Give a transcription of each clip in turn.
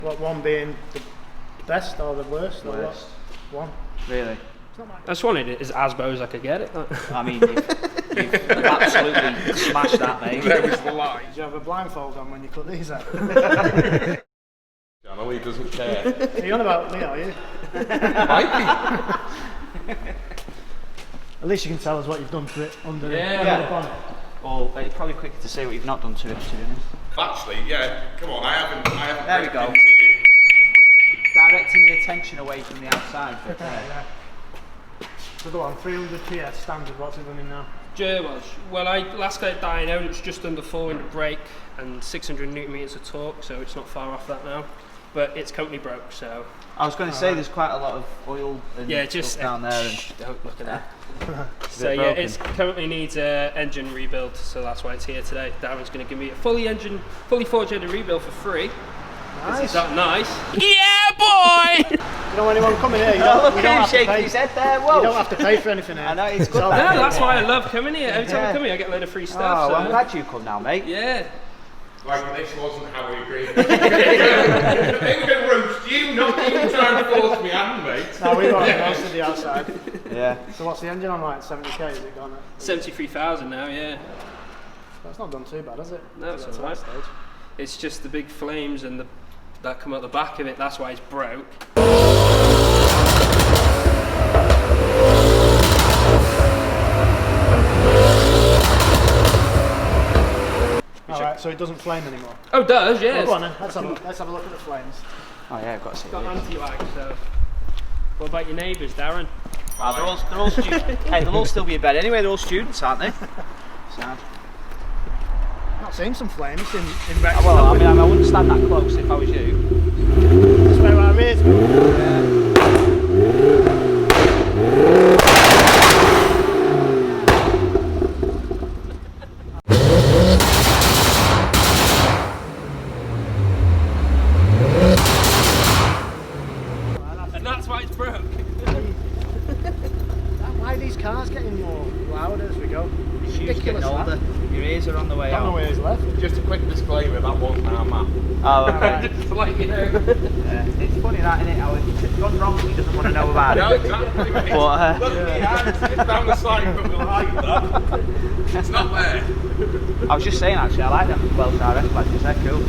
What, one being the best or the worst? Or Worst. What? One. Really? I just wanted it as Asbo as I could get it. I mean, you've absolutely smashed that, mate. There was the lie. Did you have a blindfold on when you cut these out? He doesn't care. Are you on about me, are you? Might At least you can tell us what you've done to it under the bonnet. Well, it's probably quicker to say what you've not done to it, to be honest. Actually, yeah, come on, I haven't There we go. into you. Directing the attention away from the outside. But, Yeah. So go on, 300 PS standard, what's it running now? 𝙀𝙑𝙄 well, I last got it dynoed, it's just under 400 brake and 600 newton meters of torque, so it's not far off that now. But it's company broke, so. I was going to say there's quite a lot of oil and just stuff down there. And don't look at that. so So yeah, it currently needs an engine rebuild, so that's why it's here today. Darren's going to give me a fully forged engine rebuild for free. Nice. Is that nice? Yeah, boy! You know anyone coming here, you Oh, don't, look you don't at him have to shaking pay. his head there. Whoa! You don't have to pay for anything here. I know, it's good. all that. No, that's why I love coming here. Every time I come here, I get a load of free stuff. Oh, so. well, I'm glad you come now, mate. Yeah. Like, this wasn't how we agreed. They were going to roast you, not you trying to force me hand, mate. No, we got most of the outside. Yeah. So what's the engine on like? 70k, is it gone at? 73,000 now, yeah. That's not done too bad, has it? No, it's To that alright. stage. It's just the big flames and that come out the back of it, that's why it's broke. Alright, so it doesn't flame anymore. Oh, it does, yeah. Well, go on then, let's have a look at the flames. Oh yeah, I've got to see It's got it. anti-lag, so. What about your neighbours, Darren? Oh, they're all students. Hey, they'll all still be in bed anyway. They're all students, aren't they? Sad. Not seeing some flames in Rex. Well, I mean, I wouldn't stand that close if I was you. That's where our ears go. And that's why it's broke. Why are these cars getting more louder as we go? Your shoes Ridiculous, getting older. Your ears are on the way I don't know out. where he's left. Just a quick disclaimer, that wasn't our map. Oh, okay. Just to let you know. Yeah. It's funny that, isn't it? How it's gone wrong and he doesn't want to know about No, it. exactly, mate. But, Look at me, I'm down the side from the light, that. It's not there. I was just saying, actually, I like them Welsh RS badges. They're cool.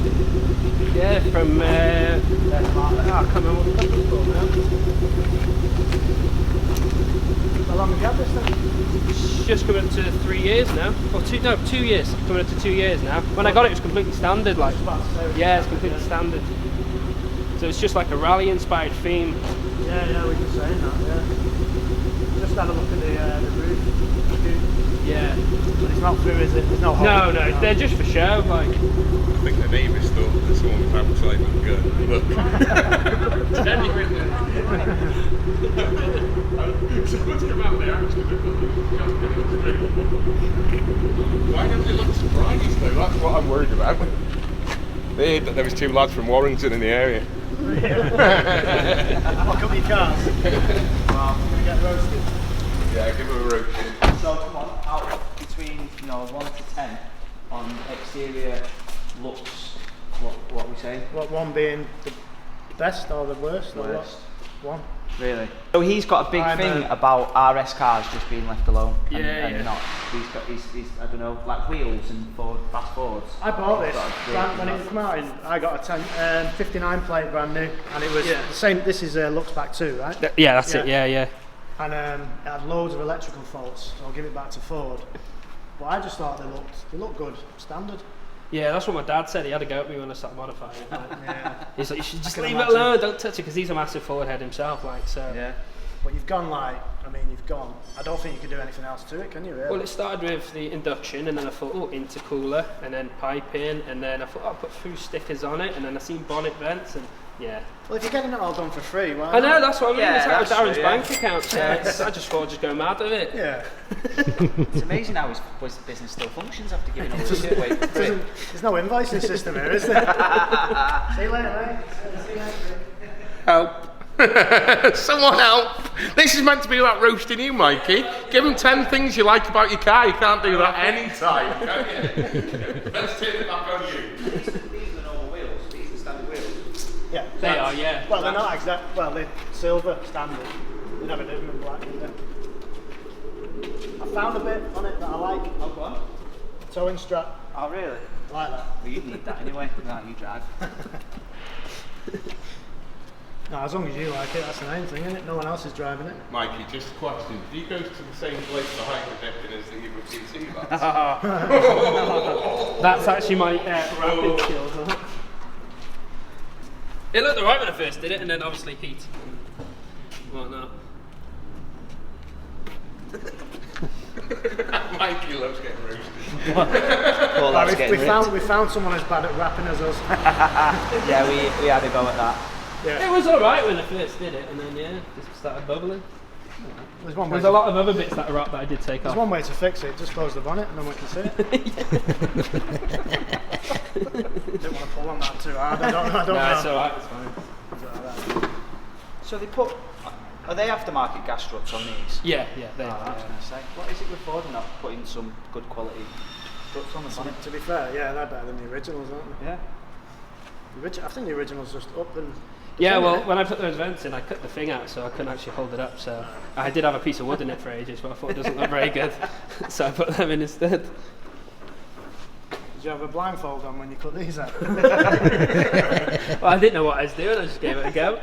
Yeah, from, They're smart. I can't remember what the company's called now. How long have you had this thing? It's just coming up to 3 years now. Or 2 years. Coming up to 2 years now. When I got it, it was completely standard. Like, yeah, it's completely standard. So it's just like a rally-inspired theme. Yeah, we were saying that, yeah. Just had a look at the roof. Yeah. But it's not through, is it? There's no hole. No, they're just for show. Like, I think the neighbours thought that someone was outside with a gun. Look. Someone's come out there actually. Why don't they look surprised though? That's what I'm worried about. They heard that there was 2 lads from Warrington in the area. Lock up your cars. Wow, I'm going to get roasted. Yeah, give them a roasting. So, come on, out between 1 to 10 on exterior looks. What are we saying? What, one being the best or the worst? Or Worst. what? One. Really? So he's got a big I'm thing a- about RS cars just being left alone. And Yeah. not. He's I don't know, like wheels and fast forwards. I bought this Got a brand, when great- it came out. I got a 59 plate brand new, and it was Yeah. the same. This is looks back 2, right? yeah, that's it. Yeah. And it had loads of electrical faults, so I'll give it back to Ford. But I just thought they looked good, standard. Yeah, that's what my dad said. He had to go at me when I started modifying it. Like, Yeah. he's like, you should just can leave imagine. it alone, don't touch it, because he's a massive forward head himself. Like, so. Yeah. But you've gone you've gone. I don't think you could do anything else to it, can you? Really? Well, it started with the induction, and then I thought, oh, intercooler, and then piping, and then I thought, I'll put a few stickers on it, and then I seen bonnet vents, and yeah. Well, if you're getting it all done for free, why I know, not? that's what I mean. Yeah, It's like with that's Darren's true, yeah. bank account, so I just thought I'd just go mad with it. Yeah. It's amazing how his business still functions after giving all this shit away for free. There's no invoicing system here, is there? See you later, mate. See you later. Help. Someone help. This is meant to be about roasting you, Mikey. Give him 10 things you like about your car. You can't do that anytime, can you? Let's turn it back on you. These are the normal wheels. These are standard wheels. Yeah. They are, yeah. Well, they're not exact. Well, they're silver standard. They never did them in black, did they? I found a bit on it that I like. Oh, go on. Towing strap. Oh, really? I like that. Well, you'd need that anyway. That you drive. No, as long as you like it, that's the main thing, isn't it? No one else is driving it. Mikey, just a question. Do you go to the same place for hydrogen as the UBC lads? That's actually my rapid skills. It looked alright when I first did it, and then obviously heat. Whatnot. Mikey loves getting roasted. Well, that's getting we found someone as bad at rapping as us. Yeah, we had a go at that. Yeah. It was alright when I first did it, and then just started bubbling. There's one way. There's a lot of other bits that are up that I did take There's off. one way to fix it. Just close the bonnet, and no one can see it. Didn't want to pull on that too hard. I don't No, know. it's alright, it's fine. So they put. Are they aftermarket gas struts on these? Yeah, they Oh, I was going to say. What is it with Ford not putting some good quality struts on the bonnet? To be fair, yeah, they're better than the originals, aren't they? Yeah. I think the original's just up and. Yeah, well, when I put those vents in, I cut the thing out, so I couldn't actually hold it up. So I did have a piece of wood in it for ages, but I thought it doesn't look very good, so I put them in instead. Did you have a blindfold on when you cut these out? Well, I didn't know what I was doing. I just gave it a go.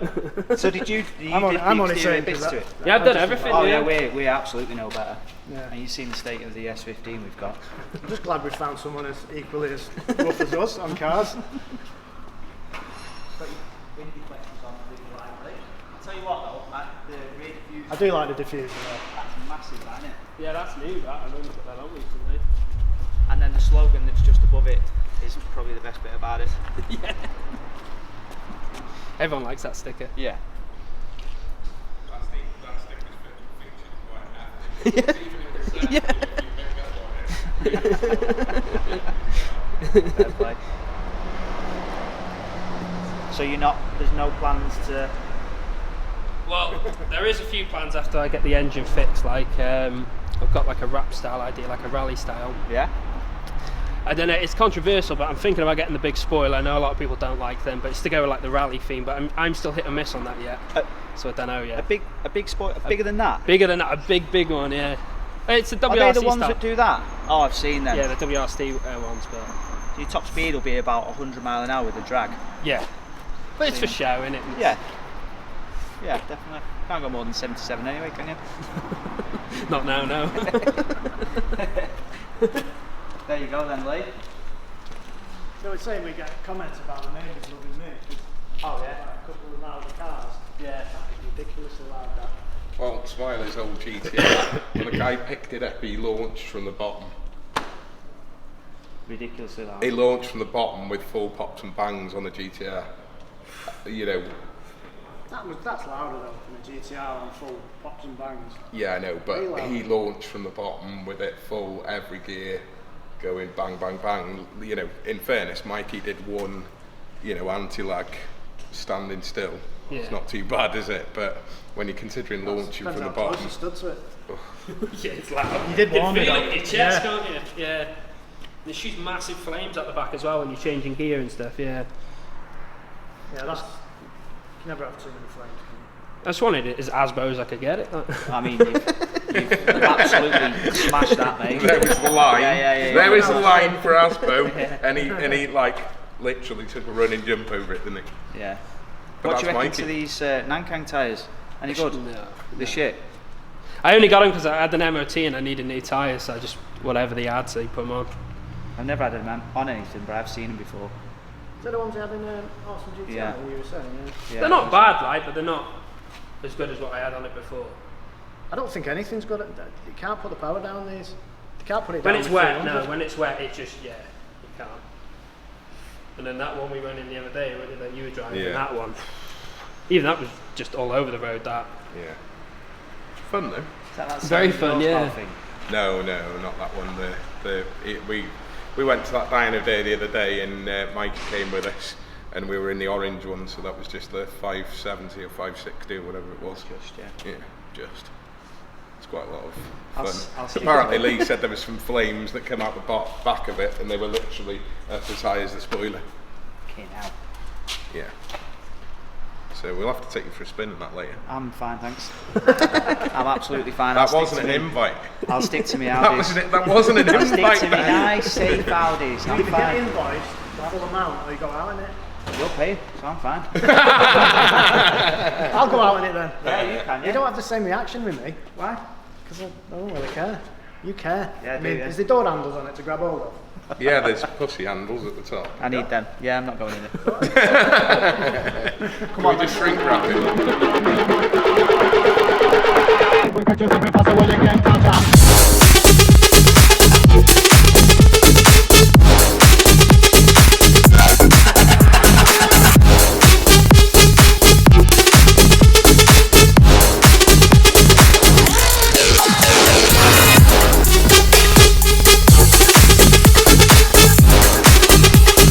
So did you? I'm only do saying bits that- to it? Yeah, I've done everything. Oh yeah. yeah, we absolutely know better. Yeah. And you've seen the state of the S15 we've got. I'm just glad we found someone as equally as rough as us on cars. I'll tell you what though, the rear diffuser. I do like the diffuser though. That's massive, isn't it? Yeah, that's new. That I've only put that on recently. And then the slogan that's just above it is probably the best bit about it. Yeah. Everyone likes that sticker. Yeah. Fair play. So there's no plans to. Well, there is a few plans after I get the engine fixed. Like I've got like a rap style idea, like a rally style. Yeah. I don't know, it's controversial, but I'm thinking about getting the big spoiler. I know a lot of people don't like them, but it's to go with like the rally theme, but I'm still hit and miss on that yet. So I don't know yet. A big spoiler, bigger than that? Bigger than that, a big one, yeah. It's a WRC Are they the ones style. that do that? Oh, I've seen them. Yeah, the WRC ones, but So your top speed will be about 100 mile an hour with the drag. yeah. But it's for show, innit? Yeah. Yeah, definitely. Can't go more than 77 anyway, can you? Not now, no. There you go then, Lee. So it's saying we get comments about the neighbours loving me. Oh yeah. A couple of loud cars. Yeah. Ridiculously loud that. Well, Smiley's old GTR, when the guy picked it up, he launched from the bottom. Ridiculously loud. He launched from the bottom with full pops and bangs on the GTR. You know, That's louder though than a GTR on full pops and bangs. yeah, I know, but Really he loud. launched from the bottom with it full, every gear going bang, bang, bang. You know, in fairness, Mikey did one, you know, anti-lag standing still. Yeah. It's not too bad, is it? But when you're considering launching Depends from the how close bottom, you stood to it. Yeah, it's loud. You did can warn me feel though. it in your chest, Yeah. can't you? Yeah. It shoots massive flames at the back as well when you're changing gear and stuff, yeah. Yeah, that's. You can never have too many flames. Can you? I just wanted it as Asbo as I could get it. I mean, you've absolutely smashed that, mate. there was the line. Yeah. There was the line for Aspo, and he like literally took a running jump over it, didn't he? Yeah. But What do you that's reckon Mikey. to these Nankang tyres? Any good? No. The shit. I only got them because I had an MOT and I needed new tyres, so I just, whatever they had, so you put them on. I've never had them on anything, but I've seen them before. Is that the ones you had in Awesome GTR Yeah. you were saying? Yeah. Yeah, They're not bad, like, but they're not as good as what I had on it before. I don't think anything's good. You can't put the power down these. You can't put it When down. it's with wet, 300. no, when it's wet, it just, yeah, you can't. And then that one we went in the other day that you were driving, Yeah. that one, even that was just all over the road, that. Yeah. Fun though. Is that Very 70 fun, horsepower yeah. thing? No, not that one. We went to that diner day the other day, and Mikey came with us, and we were in the orange one, so that was just the 570 or 560 or whatever it was. Just, yeah. Yeah, just. It's quite a lot of I'll fun. s- I'll stick Apparently, with it. Lee said there was some flames that came out the back of it, and they were literally as high as the spoiler. Okay, now. Yeah. So we'll have to take you for a spin in that later. I'm fine, thanks. I'm absolutely fine. That wasn't an invite. I'll stick to me That wasn't an I'll invite. stick to me nice, safe Audis. You I'm either get fine. invoiced the full amount or you go out in it. You're paid, so I'm fine. I'll go out in it then. Yeah, you can, You yeah. don't have the same reaction with me, Why? because I don't really care. You care. Yeah, I I mean, do, yeah. is there door handles on it to grab hold of? Yeah, there's pussy handles at the top. I need them. Yeah, I'm not going in it. Come on, just shrink wrap it.